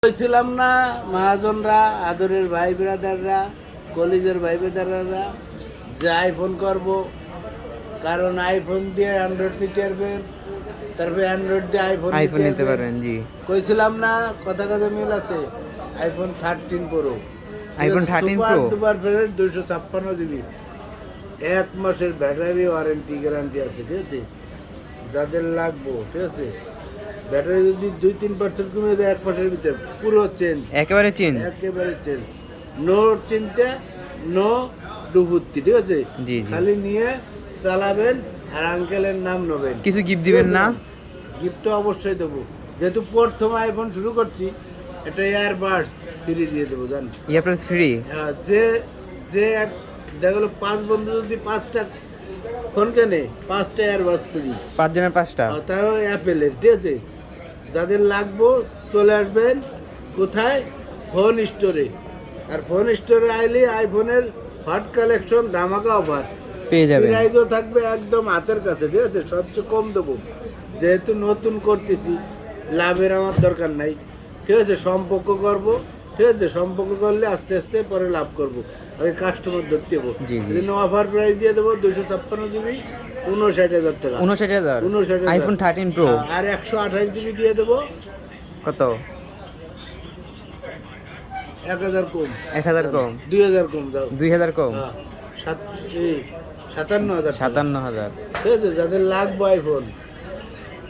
কইছিলাম না মহাজনরা, আদরের ভাই ব্রাদাররা, কলিজের ভাই ব্রাদাররা যে আইফোন করব, কারণ আইফোন দিয়ে অ্যান্ড্রয়েড নিতে পারবেন, তারপরে অ্যান্ড্রয়েড দিয়ে আইফোন নিতে পারবেন। জি, কইছিলাম না, কথা কথা মিল আছে। IPhone 13 pro, iPhone 13 pro super fresh 256 GB, 1 মাসের ব্যাটারি ওয়ারেন্টি গ্যারান্টি আছে। ঠিক আছে, যাদের লাগবো, ঠিক আছে, ব্যাটারি যদি 2-3% কমে যায় 1 মাসের ভিতরে পুরো চেঞ্জ, একেবারে চেঞ্জ। একেবারে চেঞ্জ, নো চিন্তা, নো ডুবুত্তি। ঠিক আছে, জি জি, খালি নিয়ে চালাবেন আর আঙ্কেলের নাম নেবেন। কিছু গিফট দিবেন না? গিফট তো অবশ্যই দেবো, যেহেতু প্রথম আইফোন শুরু করছি, একটা ইয়ারবাডস ফ্রি দিয়ে দেবো। জান, ইয়ারপ্লাস ফ্রি। যে যে দেখা গেলো 5 বন্ধু যদি 5টা ফোন কেনে, 5টা ইয়ারবাডস ফ্রি, 5 জনের 5টা। তারও অ্যাপেলের। ঠিক আছে, যাদের লাগবো চলে আসবেন কোথায়, ফোন স্টোরে। আর ফোন স্টোরে আইলে আইফোনের হট কালেকশন ধামাকা অফার পেয়ে যাবেন। প্রাইসও থাকবে একদম হাতের কাছে। ঠিক আছে, সবচেয়ে কম দেবো, যেহেতু নতুন করতেছি, লাভের আমার দরকার নাই। ঠিক আছে, সম্পর্ক করব। ঠিক আছে, সম্পর্ক করলে আস্তে আস্তে পরে লাভ করব, আগে কাস্টমার ধরতে দেবো। জি জি, সেজন্য অফার প্রাইস দিয়ে দেবো 256 জিবি, 59,000 টাকা। 59,000। 59,000 আইফোন 13 প্রো আর 128 জিবি দিয়ে দেবো কত? 1000 কম, 1000 কম, 2000 কম দাও। 2000 কম, হ্যাঁ, 57,000 57,000। ঠিক আছে, যাদের লাগবে আইফোন